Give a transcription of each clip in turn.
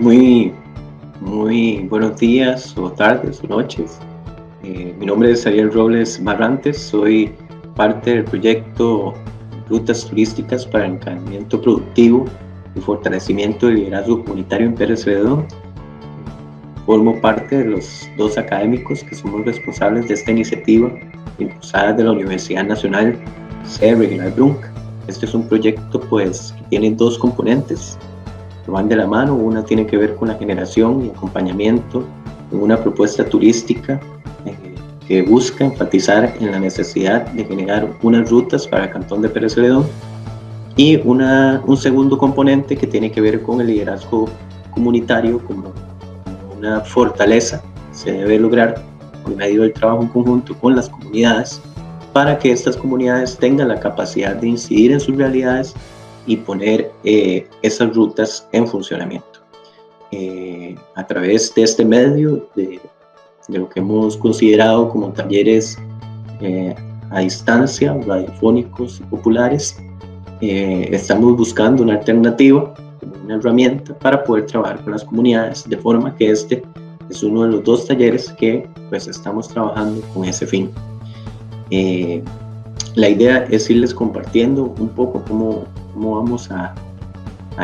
Muy, muy buenos días o tardes o noches. Mi nombre es Ariel Robles Barrantes, soy parte del proyecto Rutas Turísticas para el Encadenamiento Productivo y Fortalecimiento del Liderazgo Comunitario en Pérez Celedón. Formo parte de los dos académicos que somos responsables de esta iniciativa impulsada de la Universidad Nacional Sede Regional Brunca. Este es un proyecto que tiene dos componentes que van de la mano. Una tiene que ver con la generación y acompañamiento en una propuesta turística que busca enfatizar en la necesidad de generar unas rutas para el Cantón de Pérez Celedón, y un segundo componente que tiene que ver con el liderazgo comunitario como una fortaleza que se debe lograr por medio del trabajo en conjunto con las comunidades para que estas comunidades tengan la capacidad de incidir en sus realidades y poner esas rutas en funcionamiento. A través de este medio, de lo que hemos considerado como talleres a distancia, radiofónicos y populares, estamos buscando una alternativa, una herramienta para poder trabajar con las comunidades, de forma que este es uno de los dos talleres que pues estamos trabajando con ese fin. La idea es irles compartiendo un poco cómo vamos a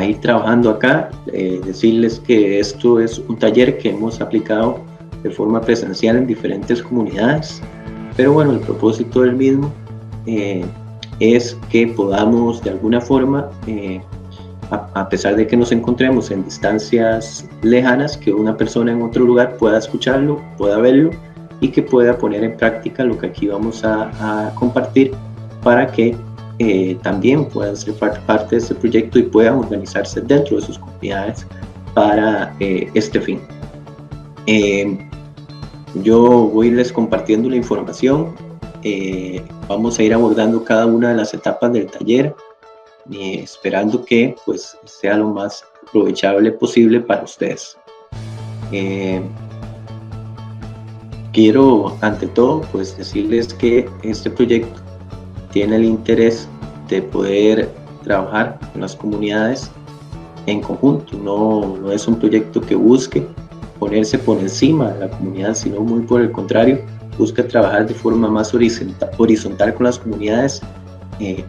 ir trabajando acá, decirles que esto es un taller que hemos aplicado de forma presencial en diferentes comunidades, pero bueno, el propósito del mismo es que podamos de alguna forma, a pesar de que nos encontremos en distancias lejanas, que una persona en otro lugar pueda escucharlo, pueda verlo y que pueda poner en práctica lo que aquí vamos a compartir, para que también puedan ser parte de este proyecto y puedan organizarse dentro de sus comunidades para este fin. Yo voy a irles compartiendo la información. Vamos a ir abordando cada una de las etapas del taller, esperando que pues sea lo más aprovechable posible para ustedes. Quiero ante todo pues decirles que este proyecto tiene el interés de poder trabajar con las comunidades en conjunto. No es un proyecto que busque ponerse por encima de la comunidad, sino muy por el contrario, busca trabajar de forma más horizontal con las comunidades,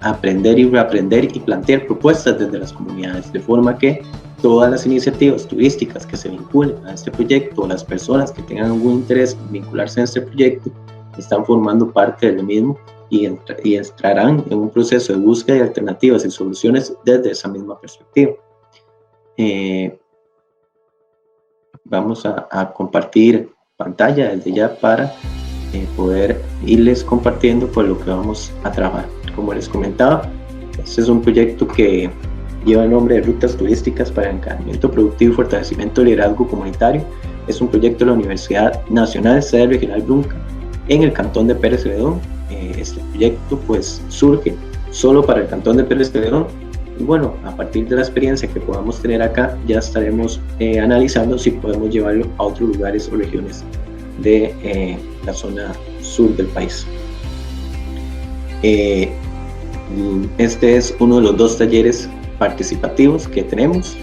aprender y reaprender y plantear propuestas desde las comunidades, de forma que todas las iniciativas turísticas que se vinculen a este proyecto, o las personas que tengan algún interés en vincularse a este proyecto, están formando parte del mismo y entrarán en un proceso de búsqueda de alternativas y soluciones desde esa misma perspectiva. Vamos a compartir pantalla desde ya para poder irles compartiendo por lo que vamos a trabajar. Como les comentaba, este es un proyecto que lleva el nombre de Rutas Turísticas para el Encadenamiento Productivo y Fortalecimiento del Liderazgo Comunitario. Es un proyecto de la Universidad Nacional Sede Regional Brunca en el Cantón de Pérez Celedón. Este proyecto pues surge solo para el Cantón de Pérez Celedón, y bueno, a partir de la experiencia que podamos tener acá, ya estaremos analizando si podemos llevarlo a otros lugares o regiones de la zona sur del país. Este es uno de los dos talleres participativos que tenemos.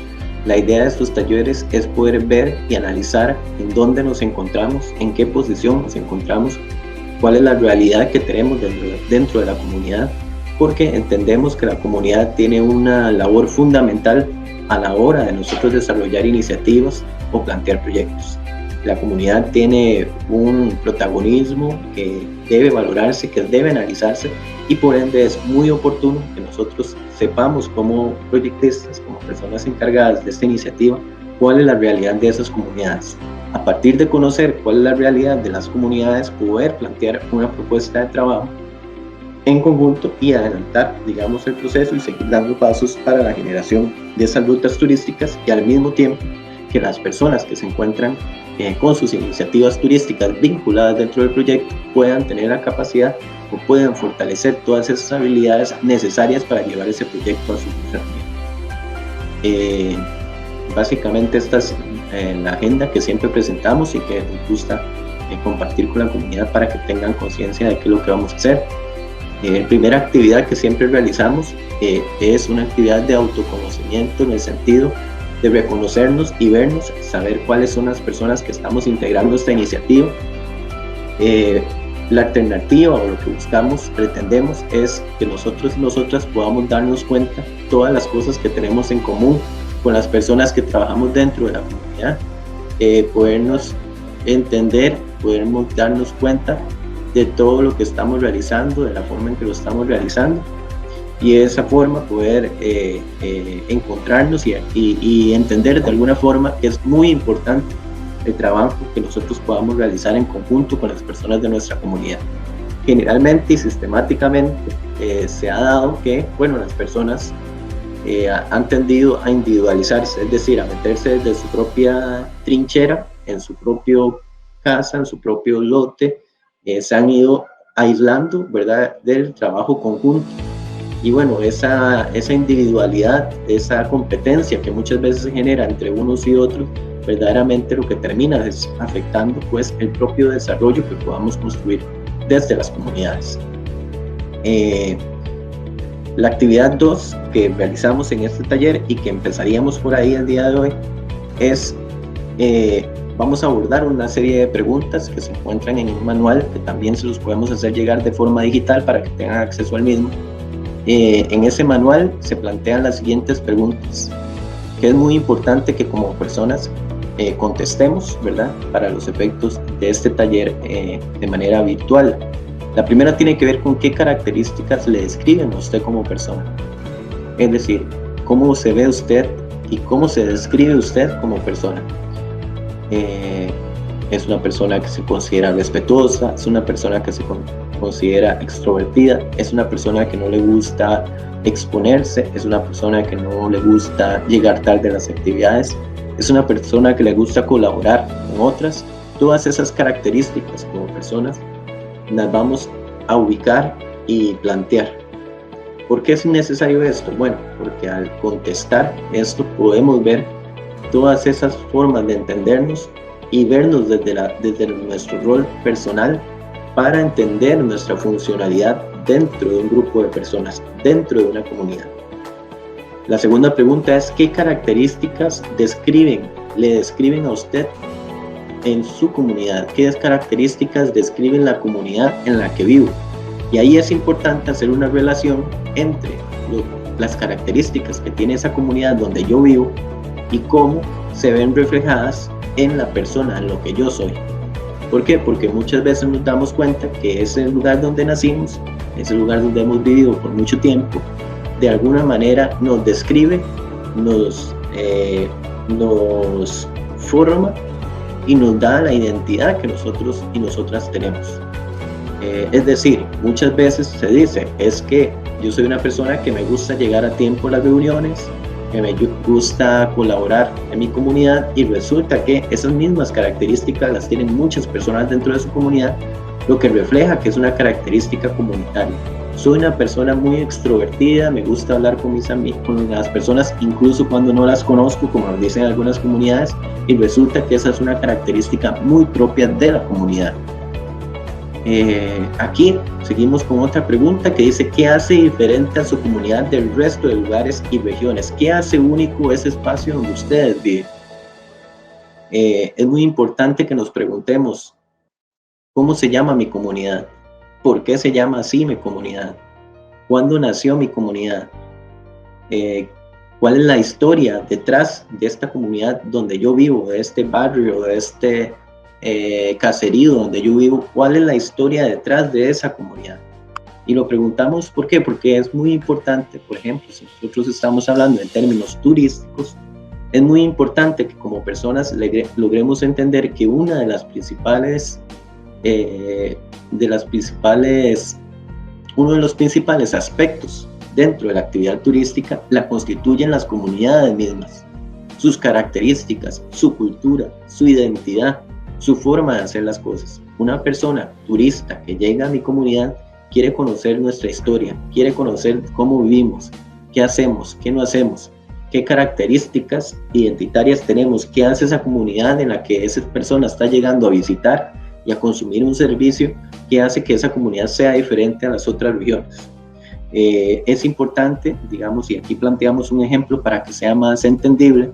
La idea de estos talleres es poder ver y analizar en dónde nos encontramos, en qué posición nos encontramos, cuál es la realidad que tenemos dentro de la comunidad, porque entendemos que la comunidad tiene una labor fundamental a la hora de nosotros desarrollar iniciativas o plantear proyectos. La comunidad tiene un protagonismo que debe valorarse, que debe analizarse, y por ende es muy oportuno que nosotros sepamos como proyectistas, como personas encargadas de esta iniciativa, cuál es la realidad de esas comunidades. A partir de conocer cuál es la realidad de las comunidades, poder plantear una propuesta de trabajo en conjunto y adelantar, digamos, el proceso y seguir dando pasos para la generación de esas rutas turísticas, y al mismo tiempo que las personas que se encuentran con sus iniciativas turísticas vinculadas dentro del proyecto puedan tener la capacidad o puedan fortalecer todas esas habilidades necesarias para llevar ese proyecto a su funcionamiento. Básicamente esta es la agenda que siempre presentamos y que nos gusta compartir con la comunidad para que tengan conciencia de qué es lo que vamos a hacer. La primera actividad que siempre realizamos es una actividad de autoconocimiento, en el sentido de reconocernos y vernos, saber cuáles son las personas que estamos integrando esta iniciativa. La alternativa o lo que buscamos, pretendemos, es que nosotros y nosotras podamos darnos cuenta todas las cosas que tenemos en común con las personas que trabajamos dentro de la comunidad, podernos entender, podernos darnos cuenta de todo lo que estamos realizando, de la forma en que lo estamos realizando, y de esa forma poder encontrarnos y entender de alguna forma que es muy importante el trabajo que nosotros podamos realizar en conjunto con las personas de nuestra comunidad. Generalmente y sistemáticamente se ha dado que, bueno, las personas han tendido a individualizarse, es decir, a meterse desde su propia trinchera, en su propio casa, en su propio lote, se han ido aislando, ¿verdad?, del trabajo conjunto. Y bueno, esa individualidad, esa competencia que muchas veces se genera entre unos y otros, verdaderamente lo que termina es afectando pues el propio desarrollo que podamos construir desde las comunidades. La actividad 2 que realizamos en este taller y que empezaríamos por ahí el día de hoy es, vamos a abordar una serie de preguntas que se encuentran en un manual que también se los podemos hacer llegar de forma digital para que tengan acceso al mismo. En ese manual se plantean las siguientes preguntas, que es muy importante que como personas contestemos, ¿verdad?, para los efectos de este taller de manera virtual. La primera tiene que ver con qué características le describen a usted como persona. Es decir, cómo se ve usted y cómo se describe usted como persona. Es una persona que se considera respetuosa, es una persona que se considera extrovertida, es una persona que no le gusta exponerse, es una persona que no le gusta llegar tarde a las actividades, es una persona que le gusta colaborar con otras. Todas esas características como personas las vamos a ubicar y plantear. ¿Por qué es necesario esto? Bueno, porque al contestar esto podemos ver todas esas formas de entendernos y vernos desde nuestro rol personal para entender nuestra funcionalidad dentro de un grupo de personas, dentro de una comunidad. La segunda pregunta es, ¿qué características le describen a usted en su comunidad? ¿Qué características describen la comunidad en la que vivo? Y ahí es importante hacer una relación entre las características que tiene esa comunidad donde yo vivo y cómo se ven reflejadas en la persona, en lo que yo soy. ¿Por qué? Porque muchas veces nos damos cuenta que ese lugar donde nacimos, ese lugar donde hemos vivido por mucho tiempo, de alguna manera nos describe, nos forma y nos da la identidad que nosotros y nosotras tenemos. Es decir, muchas veces se dice, es que yo soy una persona que me gusta llegar a tiempo a las reuniones, que me gusta colaborar en mi comunidad, y resulta que esas mismas características las tienen muchas personas dentro de su comunidad, lo que refleja que es una característica comunitaria. Soy una persona muy extrovertida, me gusta hablar con con las personas, incluso cuando no las conozco, como nos dicen algunas comunidades, y resulta que esa es una característica muy propia de la comunidad. Aquí seguimos con otra pregunta que dice, ¿qué hace diferente a su comunidad del resto de lugares y regiones? ¿Qué hace único ese espacio donde ustedes viven? Es muy importante que nos preguntemos, ¿cómo se llama mi comunidad? ¿Por qué se llama así mi comunidad? ¿Cuándo nació mi comunidad? ¿Cuál es la historia detrás de esta comunidad donde yo vivo, de este barrio, de este caserío donde yo vivo? ¿Cuál es la historia detrás de esa comunidad? Y lo preguntamos, ¿por qué? Porque es muy importante, por ejemplo, si nosotros estamos hablando en términos turísticos, es muy importante que como personas logremos entender que una de las principales, uno de los principales aspectos dentro de la actividad turística la constituyen las comunidades mismas, sus características, su cultura, su identidad, su forma de hacer las cosas. Una persona turista que llega a mi comunidad quiere conocer nuestra historia, quiere conocer cómo vivimos, qué hacemos, qué no hacemos, qué características identitarias tenemos, qué hace esa comunidad en la que esa persona está llegando a visitar y a consumir un servicio, qué hace que esa comunidad sea diferente a las otras regiones. Es importante, digamos, y aquí planteamos un ejemplo para que sea más entendible.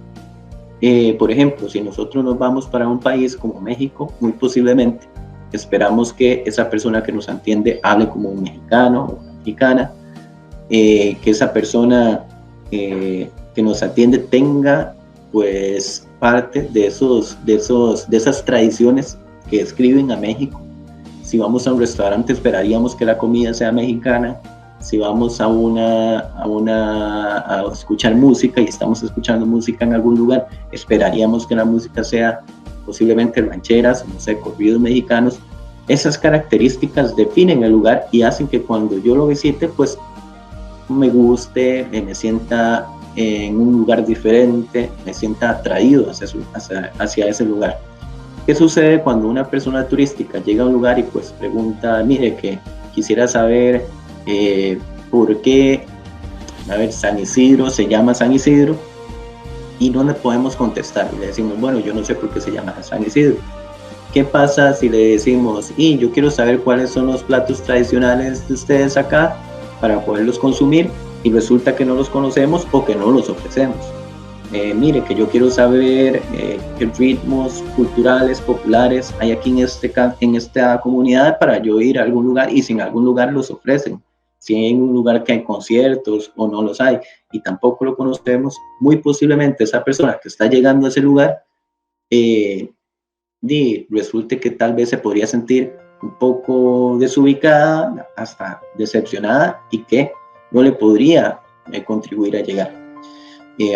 Por ejemplo, si nosotros nos vamos para un país como México, muy posiblemente esperamos que esa persona que nos atiende hable como un mexicano o una mexicana, que esa persona que nos atiende tenga pues parte de esas tradiciones que describen a México. Si vamos a un restaurante esperaríamos que la comida sea mexicana. Si vamos a escuchar música y estamos escuchando música en algún lugar, esperaríamos que la música sea posiblemente rancheras, no sé, corridos mexicanos. Esas características definen el lugar y hacen que cuando yo lo visite, pues me guste, me sienta en un lugar diferente, me sienta atraído hacia ese lugar. ¿Qué sucede cuando una persona turística llega a un lugar y pues pregunta, mire, que quisiera saber por qué, San Isidro se llama San Isidro? Y no le podemos contestar, le decimos, bueno, yo no sé por qué se llama San Isidro. ¿Qué pasa si le decimos, y yo quiero saber cuáles son los platos tradicionales de ustedes acá para poderlos consumir, y resulta que no los conocemos o que no los ofrecemos? Mire, que yo quiero saber qué ritmos culturales, populares hay aquí en esta comunidad para yo ir a algún lugar, y si en algún lugar los ofrecen, si hay un lugar que hay conciertos o no los hay y tampoco lo conocemos, muy posiblemente esa persona que está llegando a ese lugar resulte que tal vez se podría sentir un poco desubicada, hasta decepcionada, y que no le podría contribuir a llegar.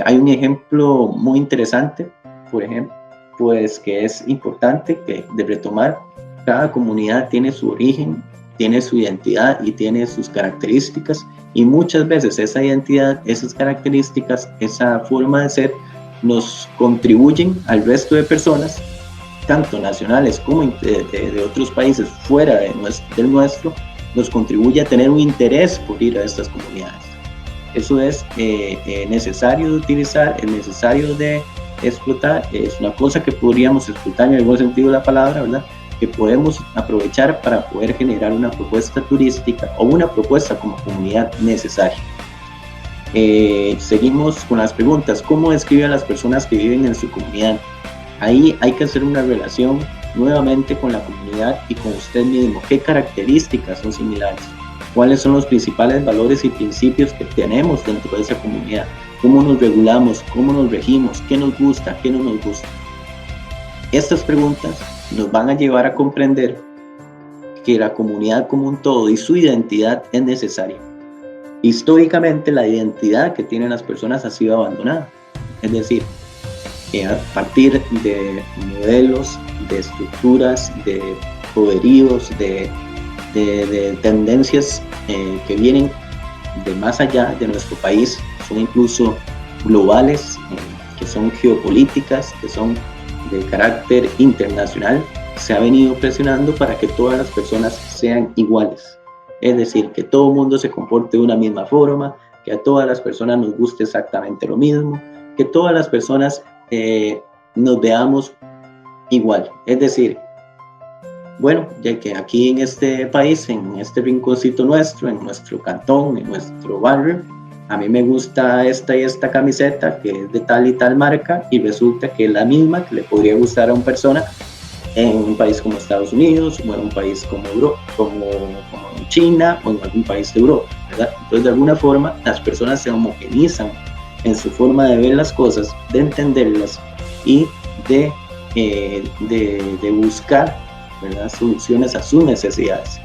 Hay un ejemplo muy interesante, por ejemplo, pues que es importante de retomar. Cada comunidad tiene su origen, tiene su identidad y tiene sus características, y muchas veces esa identidad, esas características, esa forma de ser nos contribuyen al resto de personas, tanto nacionales como de otros países fuera del nuestro, nos contribuye a tener un interés por ir a estas comunidades. Eso es necesario de utilizar, es necesario de explotar, es una cosa que podríamos explotar en el buen sentido de la palabra, ¿verdad? Que podemos aprovechar para poder generar una propuesta turística o una propuesta como comunidad necesaria. Seguimos con las preguntas. ¿Cómo describe a las personas que viven en su comunidad? Ahí hay que hacer una relación nuevamente con la comunidad y con usted mismo. ¿Qué características son similares? ¿Cuáles son los principales valores y principios que tenemos dentro de esa comunidad? ¿Cómo nos regulamos? ¿Cómo nos regimos? ¿Qué nos gusta? ¿Qué no nos gusta? Estas preguntas nos van a llevar a comprender que la comunidad como un todo y su identidad es necesaria. Históricamente, la identidad que tienen las personas ha sido abandonada. Es decir, a partir de modelos, de estructuras, de poderíos, de tendencias que vienen de más allá de nuestro país, son incluso globales, que son geopolíticas, que son de carácter internacional, se ha venido presionando para que todas las personas sean iguales. Es decir, que todo el mundo se comporte de una misma forma, que a todas las personas nos guste exactamente lo mismo, que todas las personas nos veamos igual. Es decir, bueno, ya que aquí en este país, en este rinconcito nuestro, en nuestro cantón, en nuestro barrio, a mí me gusta esta y esta camiseta que es de tal y tal marca, y resulta que es la misma que le podría gustar a una persona en un país como Estados Unidos, o en un país como China, o en algún país de Europa, ¿verdad? Entonces, de alguna forma, las personas se homogenizan en su forma de ver las cosas, de entenderlas y de buscar, ¿verdad?, soluciones a sus necesidades.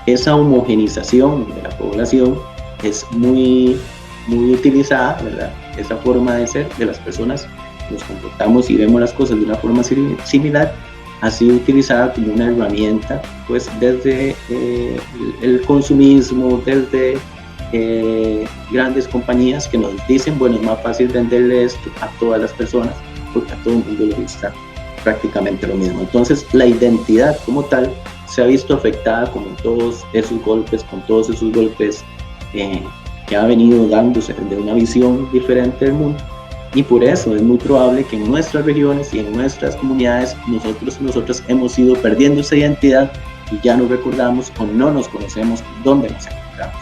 Esa homogenización de la población es muy utilizada, ¿verdad? Esa forma de ser de las personas, nos comportamos y vemos las cosas de una forma similar, ha sido utilizada como una herramienta, pues desde el consumismo, desde grandes compañías que nos dicen, bueno, es más fácil venderle esto a todas las personas porque a todo el mundo le gusta prácticamente lo mismo. Entonces, la identidad como tal se ha visto afectada con todos esos golpes, que ha venido dándose de una visión diferente del mundo, y por eso es muy probable que en nuestras regiones y en nuestras comunidades nosotros hemos ido perdiendo esa identidad y ya no recordamos o no nos conocemos dónde nos encontramos.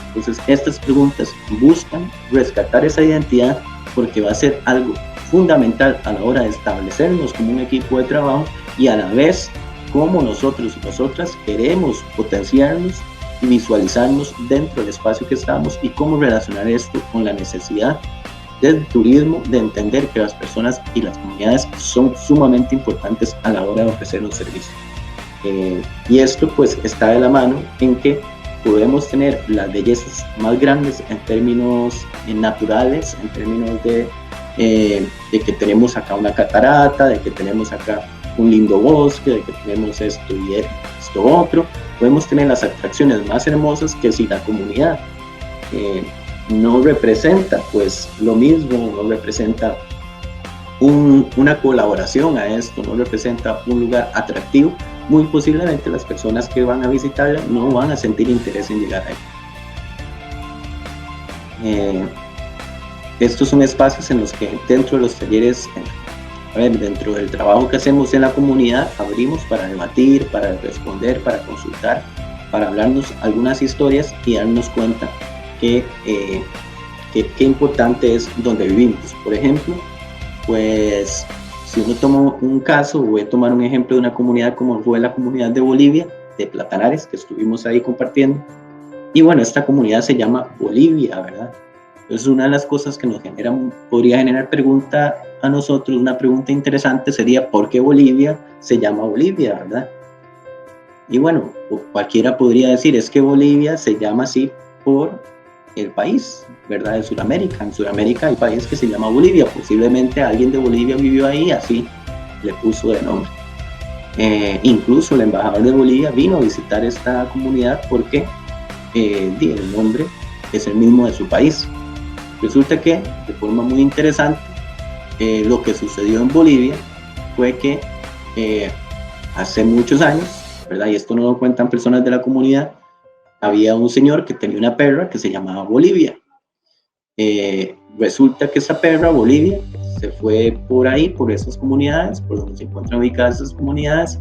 Entonces, estas preguntas buscan rescatar esa identidad porque va a ser algo fundamental a la hora de establecernos como un equipo de trabajo y a la vez cómo nosotros y nosotras queremos potenciarnos y visualizarnos dentro del espacio que estamos y cómo relacionar esto con la necesidad del turismo, de entender que las personas y las comunidades son sumamente importantes a la hora de ofrecer un servicio. Y esto pues está de la mano en que podemos tener las bellezas más grandes en términos naturales, en términos de que tenemos acá una catarata, de que tenemos acá un lindo bosque, de que tenemos esto y esto otro. Podemos tener las atracciones más hermosas que si la comunidad no representa pues lo mismo, no representa una colaboración a esto, no representa un lugar atractivo, muy posiblemente las personas que van a visitarla no van a sentir interés en llegar ahí. Estos son espacios en los que dentro de los talleres, dentro del trabajo que hacemos en la comunidad, abrimos para debatir, para responder, para consultar, para hablarnos algunas historias y darnos cuenta que qué importante es donde vivimos. Por ejemplo, pues si uno toma un caso, voy a tomar un ejemplo de una comunidad como fue la comunidad de Bolivia, de Platanares, que estuvimos ahí compartiendo. Y bueno, esta comunidad se llama Bolivia, ¿verdad? Entonces una de las cosas que nos podría generar pregunta a nosotros, una pregunta interesante sería ¿por qué Bolivia se llama Bolivia, verdad? Y bueno, cualquiera podría decir es que Bolivia se llama así por el país, ¿verdad? De Sudamérica. En Sudamérica hay un país que se llama Bolivia, posiblemente alguien de Bolivia vivió ahí, así le puso de nombre. Incluso el embajador de Bolivia vino a visitar esta comunidad porque el nombre es el mismo de su país. Resulta que, de forma muy interesante, lo que sucedió en Bolivia fue que hace muchos años, ¿verdad? Y esto no lo cuentan personas de la comunidad, había un señor que tenía una perra que se llamaba Bolivia. Resulta que esa perra, Bolivia, se fue por ahí, por esas comunidades, por donde se encuentran ubicadas esas comunidades,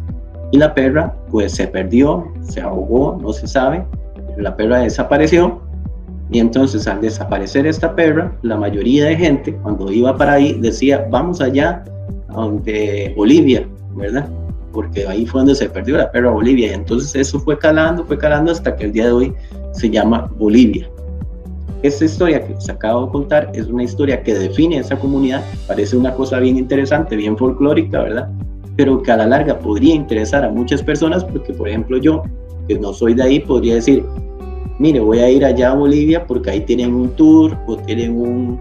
y la perra pues se perdió, se ahogó, no se sabe, pero la perra desapareció. Y entonces al desaparecer esta perra, la mayoría de gente cuando iba para ahí decía vamos allá a donde Bolivia, ¿verdad? Porque ahí fue donde se perdió la perra Bolivia. Y entonces eso fue calando hasta que el día de hoy se llama Bolivia. Esta historia que os acabo de contar es una historia que define esa comunidad, parece una cosa bien interesante, bien folclórica, ¿verdad? Pero que a la larga podría interesar a muchas personas porque, por ejemplo, yo, que no soy de ahí, podría decir mire, voy a ir allá a Bolivia porque ahí tienen un tour o tienen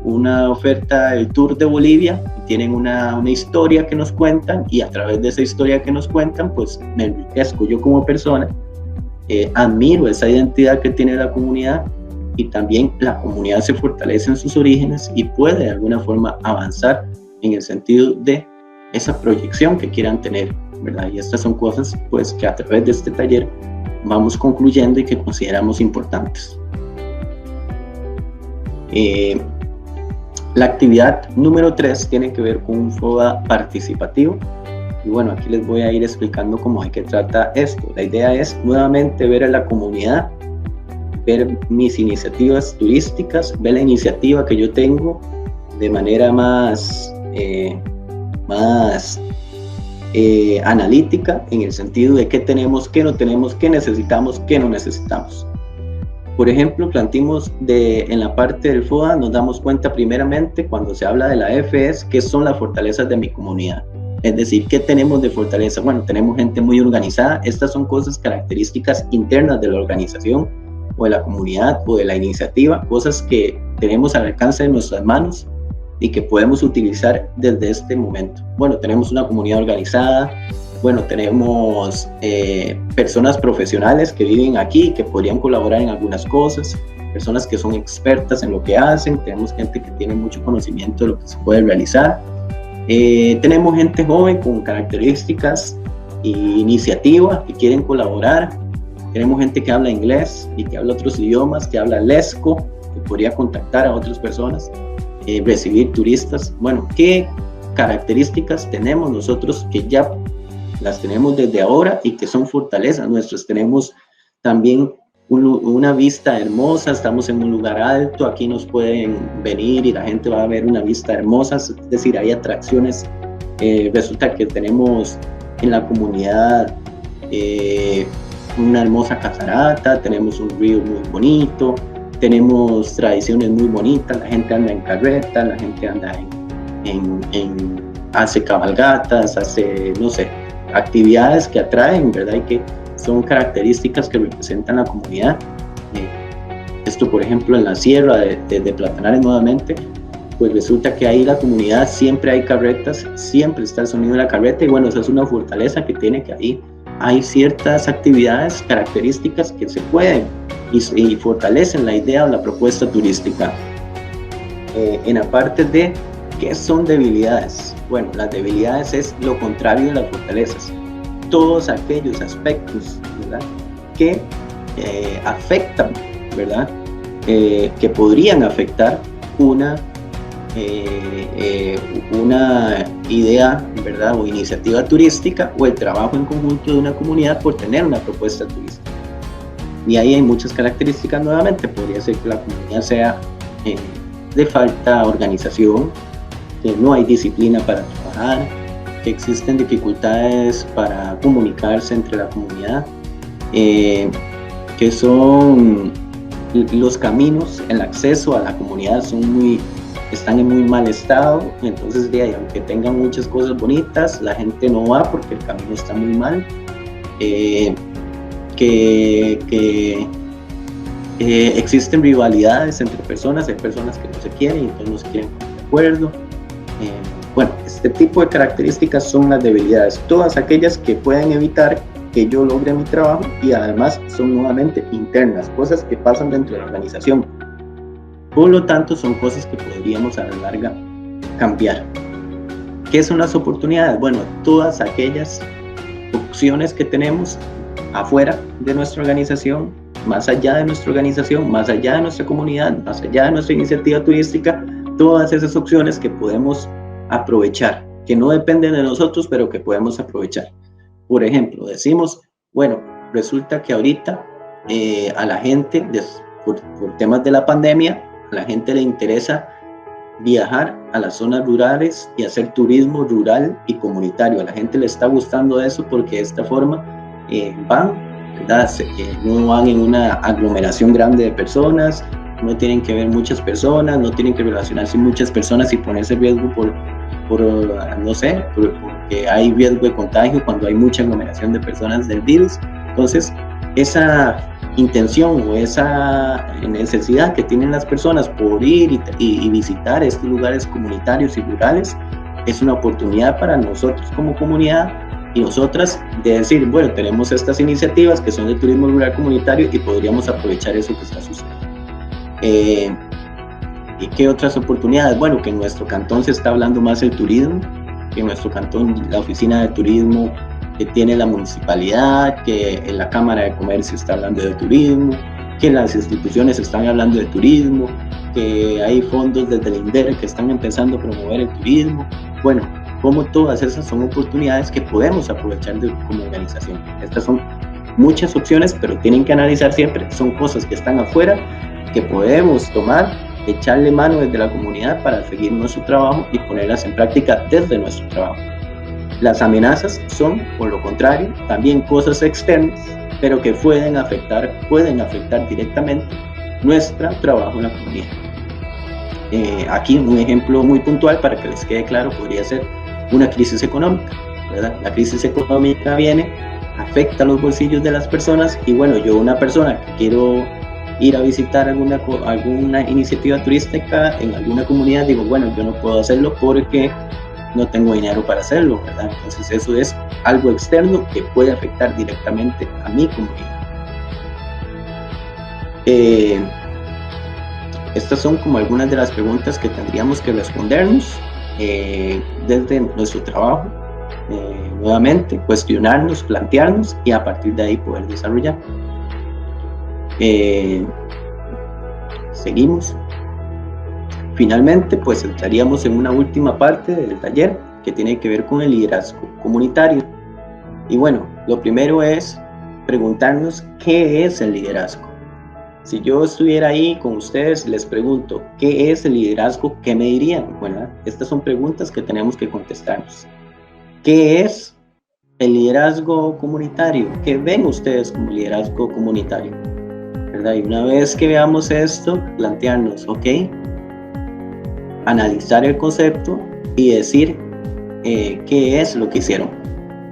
una oferta del tour de Bolivia, tienen una historia que nos cuentan y a través de esa historia que nos cuentan, pues me enriquezco yo como persona, admiro esa identidad que tiene la comunidad y también la comunidad se fortalece en sus orígenes y puede de alguna forma avanzar en el sentido de esa proyección que quieran tener, ¿verdad? Y estas son cosas pues que a través de este taller vamos concluyendo y que consideramos importantes. La actividad número 3 tiene que ver con un FODA participativo y bueno, aquí les voy a ir explicando cómo es que trata esto. La idea es nuevamente ver a la comunidad, ver mis iniciativas turísticas, ver la iniciativa que yo tengo de manera más analítica, en el sentido de qué tenemos, qué no tenemos, qué necesitamos, qué no necesitamos. Por ejemplo, planteamos en la parte del FODA, nos damos cuenta primeramente cuando se habla de la FS, qué son las fortalezas de mi comunidad. Es decir, ¿qué tenemos de fortaleza? Bueno, tenemos gente muy organizada. Estas son cosas características internas de la organización o de la comunidad o de la iniciativa, cosas que tenemos al alcance de nuestras manos y que podemos utilizar desde este momento. Bueno, tenemos una comunidad organizada, bueno, tenemos personas profesionales que viven aquí y que podrían colaborar en algunas cosas, personas que son expertas en lo que hacen, tenemos gente que tiene mucho conocimiento de lo que se puede realizar, tenemos gente joven con características e iniciativas que quieren colaborar, tenemos gente que habla inglés y que habla otros idiomas, que habla lesco, que podría contactar a otras personas, recibir turistas. Bueno, ¿qué características tenemos nosotros que ya las tenemos desde ahora y que son fortalezas nuestras? Tenemos también una vista hermosa, estamos en un lugar alto, aquí nos pueden venir y la gente va a ver una vista hermosa, es decir, hay atracciones. Resulta que tenemos en la comunidad una hermosa catarata, tenemos un río muy bonito, tenemos tradiciones muy bonitas, la gente anda en carreta, la gente anda hace cabalgatas, hace, no sé, actividades que atraen, ¿verdad? Y que son características que representan la comunidad. Esto, por ejemplo, en la sierra de Platanares nuevamente, pues resulta que ahí la comunidad siempre hay carretas, siempre está el sonido de la carreta, y bueno, esa es una fortaleza que tiene, que ahí hay ciertas actividades características que se pueden y fortalecen la idea o la propuesta turística. En la parte de ¿qué son debilidades? Bueno, las debilidades es lo contrario de las fortalezas. Todos aquellos aspectos, ¿verdad?, que afectan, ¿verdad?, que podrían afectar una idea, ¿verdad?, o iniciativa turística, o el trabajo en conjunto de una comunidad por tener una propuesta turística. Y ahí hay muchas características nuevamente. Podría ser que la comunidad sea de falta organización, que no hay disciplina para trabajar, que existen dificultades para comunicarse entre la comunidad, que son los caminos, el acceso a la comunidad están en muy mal estado. Entonces, aunque tengan muchas cosas bonitas, la gente no va porque el camino está muy mal. Que existen rivalidades entre personas, hay personas que no se quieren y entonces no se quieren poner de acuerdo. Bueno, este tipo de características son las debilidades, todas aquellas que pueden evitar que yo logre mi trabajo, y además son nuevamente internas, cosas que pasan dentro de la organización. Por lo tanto, son cosas que podríamos a la larga cambiar. ¿Qué son las oportunidades? Bueno, todas aquellas opciones que tenemos afuera de nuestra organización, más allá de nuestra organización, más allá de nuestra comunidad, más allá de nuestra iniciativa turística, todas esas opciones que podemos aprovechar, que no dependen de nosotros, pero que podemos aprovechar. Por ejemplo, decimos, bueno, resulta que ahorita a la gente, por temas de la pandemia, a la gente le interesa viajar a las zonas rurales y hacer turismo rural y comunitario. A la gente le está gustando eso porque de esta forma van, ¿verdad? No van en una aglomeración grande de personas, no tienen que ver muchas personas, no tienen que relacionarse muchas personas y ponerse en riesgo no sé, porque hay riesgo de contagio cuando hay mucha aglomeración de personas del virus. Entonces, esa intención o esa necesidad que tienen las personas por ir y visitar estos lugares comunitarios y rurales es una oportunidad para nosotros como comunidad y nosotras de decir, bueno, tenemos estas iniciativas que son de turismo rural comunitario y podríamos aprovechar eso que está sucediendo. ¿Y qué otras oportunidades? Bueno, que en nuestro cantón se está hablando más del turismo, que en nuestro cantón la oficina de turismo que tiene la municipalidad, que en la Cámara de Comercio está hablando de turismo, que las instituciones están hablando de turismo, que hay fondos desde el INDER que están empezando a promover el turismo. Bueno, como todas esas son oportunidades que podemos aprovechar como organización. Estas son muchas opciones, pero tienen que analizar siempre, son cosas que están afuera, que podemos tomar, echarle mano desde la comunidad para seguir nuestro trabajo y ponerlas en práctica desde nuestro trabajo. Las amenazas son, por lo contrario, también cosas externas, pero que pueden afectar directamente nuestro trabajo en la comunidad. Aquí un ejemplo muy puntual para que les quede claro podría ser una crisis económica, ¿verdad? La crisis económica viene, afecta los bolsillos de las personas y bueno, yo una persona que quiero ir a visitar alguna iniciativa turística en alguna comunidad, digo, bueno, yo no puedo hacerlo porque no tengo dinero para hacerlo, ¿verdad? Entonces eso es algo externo que puede afectar directamente a mi comunidad. Estas son como algunas de las preguntas que tendríamos que respondernos desde nuestro trabajo. Nuevamente, cuestionarnos, plantearnos y a partir de ahí poder desarrollar. Seguimos. Finalmente, pues entraríamos en una última parte del taller que tiene que ver con el liderazgo comunitario. Y bueno, lo primero es preguntarnos qué es el liderazgo, Si yo estuviera ahí con ustedes, les pregunto, ¿qué es el liderazgo? ¿Qué me dirían? Bueno, estas son preguntas que tenemos que contestarnos. ¿Qué es el liderazgo comunitario? ¿Qué ven ustedes como liderazgo comunitario? ¿Verdad? Y una vez que veamos esto, plantearnos, ok, analizar el concepto y decir qué es lo que hicieron.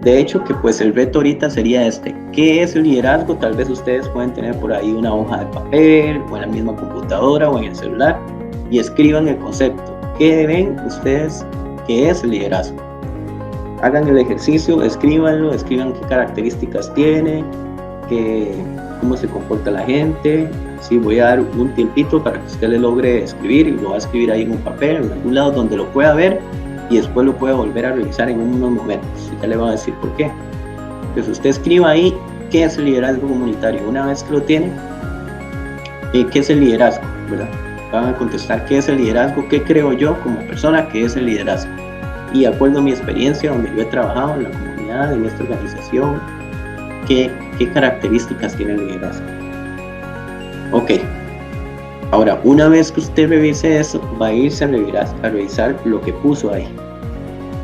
De hecho, que pues el reto ahorita sería este: ¿qué es el liderazgo? Tal vez ustedes pueden tener por ahí una hoja de papel o en la misma computadora o en el celular y escriban el concepto. ¿Qué ven ustedes que es el liderazgo? Hagan el ejercicio, escríbanlo, escriban qué características tiene, cómo se comporta la gente. Sí, voy a dar un tiempito para que usted le logre escribir, y lo va a escribir ahí en un papel, en algún lado donde lo pueda ver, y después lo puede volver a revisar en unos momentos. Y ya le voy a decir por qué. Entonces usted escriba ahí qué es el liderazgo comunitario. Una vez que lo tiene, ¿qué es el liderazgo? ¿Verdad? Van a contestar qué es el liderazgo, qué creo yo como persona que es el liderazgo. Y de acuerdo a mi experiencia, donde yo he trabajado en la comunidad, en esta organización, qué características tiene el liderazgo. Ok. Ahora, una vez que usted revise eso, va a irse a revisar lo que puso ahí.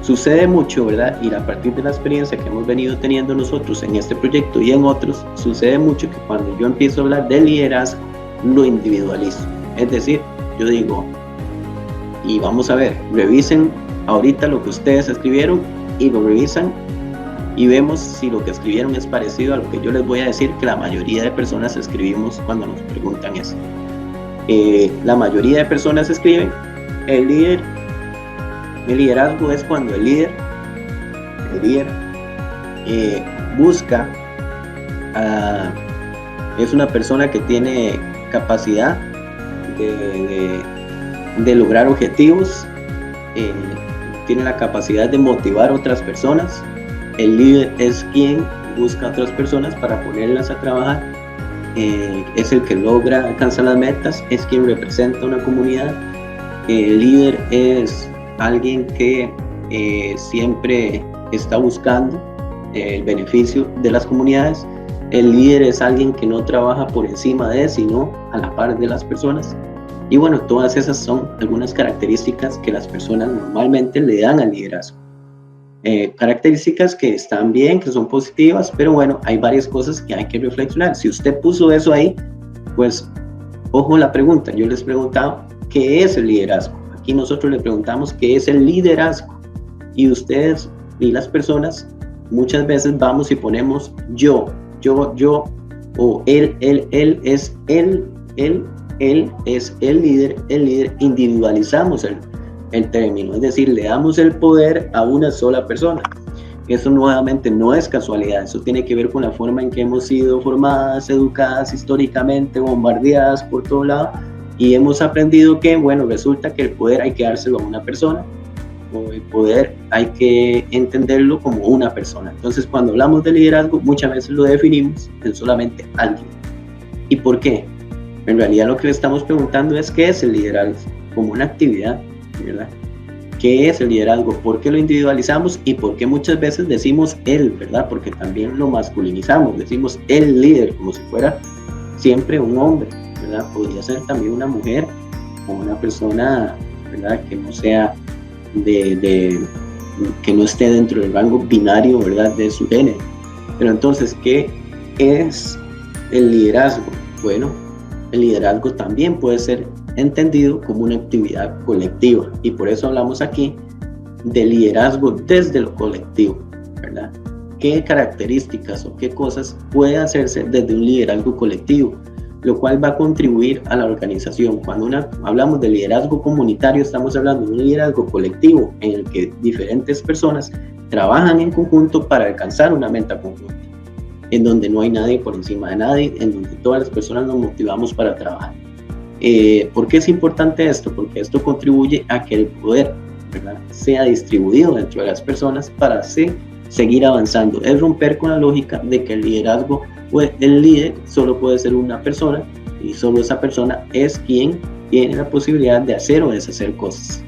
Sucede mucho, ¿verdad? Y a partir de la experiencia que hemos venido teniendo nosotros en este proyecto y en otros, sucede mucho que cuando yo empiezo a hablar de liderazgo, lo individualizo. Es decir, yo digo, y vamos a ver, revisen ahorita lo que ustedes escribieron y lo revisan y vemos si lo que escribieron es parecido a lo que yo les voy a decir que la mayoría de personas escribimos cuando nos preguntan eso. La mayoría de personas escriben: el liderazgo es cuando el líder busca, es una persona que tiene capacidad de lograr objetivos, tiene la capacidad de motivar a otras personas. El líder es quien busca a otras personas para ponerlas a trabajar, es el que logra alcanzar las metas, es quien representa una comunidad. El líder es alguien que siempre está buscando el beneficio de las comunidades. El líder es alguien que no trabaja por encima de, sino a la par de las personas. Y bueno, todas esas son algunas características que las personas normalmente le dan al liderazgo. Características que están bien, que son positivas, pero bueno, hay varias cosas que hay que reflexionar. Si usted puso eso ahí, pues ojo la pregunta. Yo les preguntaba qué es el liderazgo. Aquí nosotros le preguntamos qué es el liderazgo, y ustedes y las personas muchas veces vamos y ponemos yo, o él es él es el líder, individualizamos el término, es decir, le damos el poder a una sola persona. Eso nuevamente no es casualidad, eso tiene que ver con la forma en que hemos sido formadas, educadas históricamente, bombardeadas por todo lado, y hemos aprendido que, bueno, resulta que el poder hay que dárselo a una persona, o el poder hay que entenderlo como una persona. Entonces, cuando hablamos de liderazgo, muchas veces lo definimos en solamente alguien. ¿Y por qué? En realidad lo que le estamos preguntando es qué es el liderazgo como una actividad, ¿verdad? ¿Qué es el liderazgo? ¿Por qué lo individualizamos? Y por qué muchas veces decimos él, ¿verdad? Porque también lo masculinizamos, decimos el líder, como si fuera siempre un hombre, ¿verdad? Podría ser también una mujer o una persona, ¿verdad? Que no sea que no esté dentro del rango binario, ¿verdad? De su género. Pero entonces, ¿qué es el liderazgo? Bueno, el liderazgo también puede ser entendido como una actividad colectiva, y por eso hablamos aquí de liderazgo desde lo colectivo, ¿verdad? ¿Qué características o qué cosas puede hacerse desde un liderazgo colectivo, lo cual va a contribuir a la organización? Cuando hablamos de liderazgo comunitario, estamos hablando de un liderazgo colectivo en el que diferentes personas trabajan en conjunto para alcanzar una meta conjunta, en donde no hay nadie por encima de nadie, en donde todas las personas nos motivamos para trabajar. ¿Por qué es importante esto? Porque esto contribuye a que el poder, ¿verdad?, sea distribuido dentro de las personas para seguir avanzando. Es romper con la lógica de que el liderazgo, el líder solo puede ser una persona, y solo esa persona es quien tiene la posibilidad de hacer o deshacer cosas.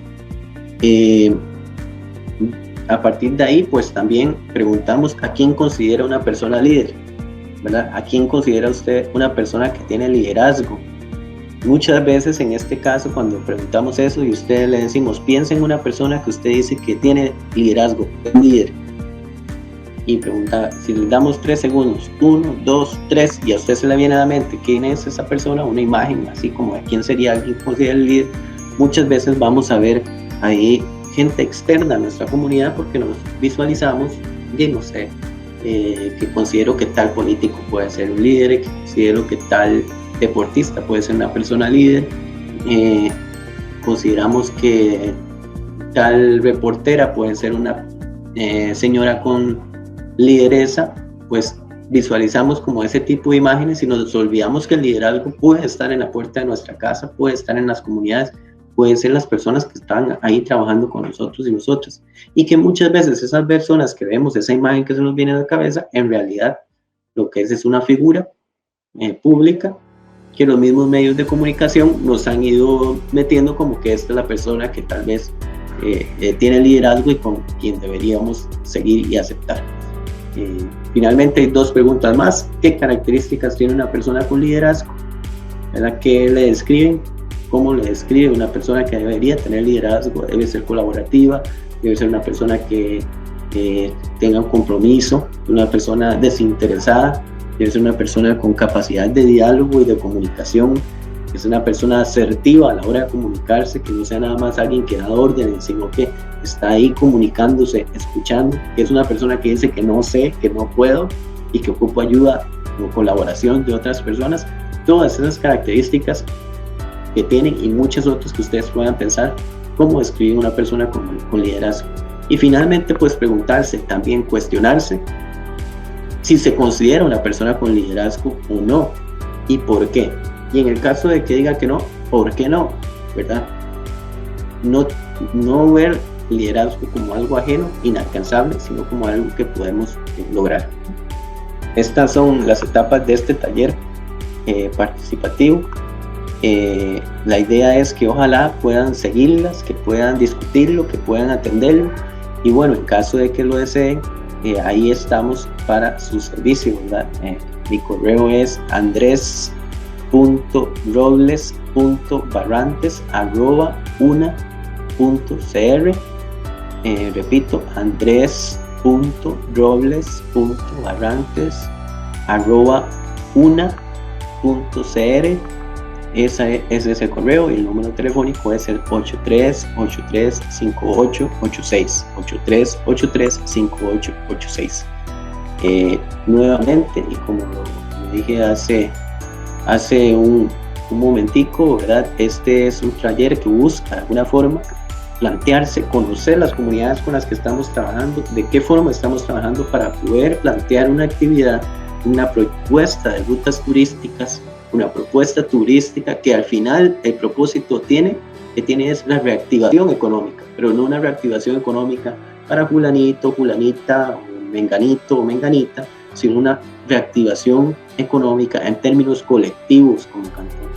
A partir de ahí, pues también preguntamos a quién considera una persona líder. ¿verdad? ¿A quién considera usted una persona que tiene liderazgo? Muchas veces en este caso, cuando preguntamos eso y usted le decimos, piensa en una persona que usted dice que tiene liderazgo, es líder. Y pregunta, si le damos 3 segundos, 1, 2, 3, y a usted se le viene a la mente quién es esa persona, una imagen así como de quién sería alguien que considera el líder, muchas veces vamos a ver ahí gente externa a nuestra comunidad porque nos visualizamos, y no sé, que considero que tal político puede ser un líder, que considero que tal deportista puede ser una persona líder, consideramos que tal reportera puede ser una señora con lideresa, pues visualizamos como ese tipo de imágenes y nos olvidamos que el liderazgo puede estar en la puerta de nuestra casa, puede estar en las comunidades, pueden ser las personas que están ahí trabajando con nosotros y nosotras, y que muchas veces esas personas que vemos, esa imagen que se nos viene a la cabeza, en realidad lo que es una figura pública que los mismos medios de comunicación nos han ido metiendo como que esta es la persona que tal vez tiene liderazgo y con quien deberíamos seguir y aceptar. Finalmente hay 2 preguntas más. ¿Qué características tiene una persona con liderazgo? ¿Verdad? ¿Qué le describen? ¿Cómo le describe una persona que debería tener liderazgo? Debe ser colaborativa, debe ser una persona que tenga un compromiso, una persona desinteresada, debe ser una persona con capacidad de diálogo y de comunicación, que es una persona asertiva a la hora de comunicarse, que no sea nada más alguien que da órdenes, sino que está ahí comunicándose, escuchando, que es una persona que dice que no sé, que no puedo y que ocupa ayuda o colaboración de otras personas. Todas esas características que tienen y muchas otras que ustedes puedan pensar cómo describir una persona con liderazgo. Y finalmente, pues preguntarse, también cuestionarse si se considera una persona con liderazgo o no y por qué. Y en el caso de que diga que no, ¿por qué no? ¿Verdad? No ver liderazgo como algo ajeno, inalcanzable, sino como algo que podemos lograr. Estas son las etapas de este taller participativo. La idea es que ojalá puedan seguirlas, que puedan discutirlo, que puedan atenderlo y bueno, en caso de que lo deseen, ahí estamos para su servicio, ¿verdad? Mi correo es andres.robles.barrantes@una.cr. Repito, andres.robles.barrantes@una.cr. Ese es el correo y el número telefónico es el 8383-5886. 8383-5886. Nuevamente, y como lo dije hace un momentico, ¿verdad? Este es un taller que busca de alguna forma plantearse, conocer las comunidades con las que estamos trabajando, de qué forma estamos trabajando para poder plantear una actividad, una propuesta de rutas turísticas, una propuesta turística que al final el propósito que tiene es la reactivación económica, pero no una reactivación económica para fulanito, fulanita, menganito o menganita, sino una reactivación económica en términos colectivos como cantón,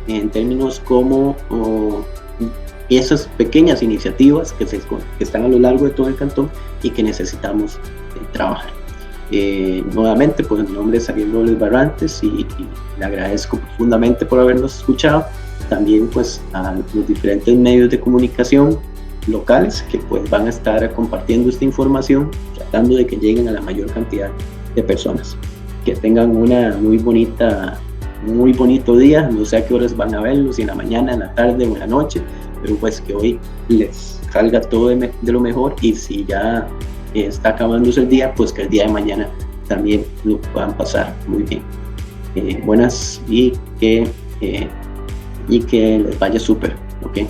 en términos como esas pequeñas iniciativas que están a lo largo de todo el cantón y que necesitamos trabajar. Nuevamente, pues mi nombre es Ariel Robles Barrantes y le agradezco profundamente por habernos escuchado. También pues a los diferentes medios de comunicación locales que pues van a estar compartiendo esta información, tratando de que lleguen a la mayor cantidad de personas. Que tengan una muy bonito día, no sé a qué horas van a verlo, si en la mañana, en la tarde o en la noche, pero pues que hoy les salga todo de lo mejor y si ya está acabándose el día, pues que el día de mañana también lo puedan pasar muy bien. Buenas y que les vaya súper, ¿ok?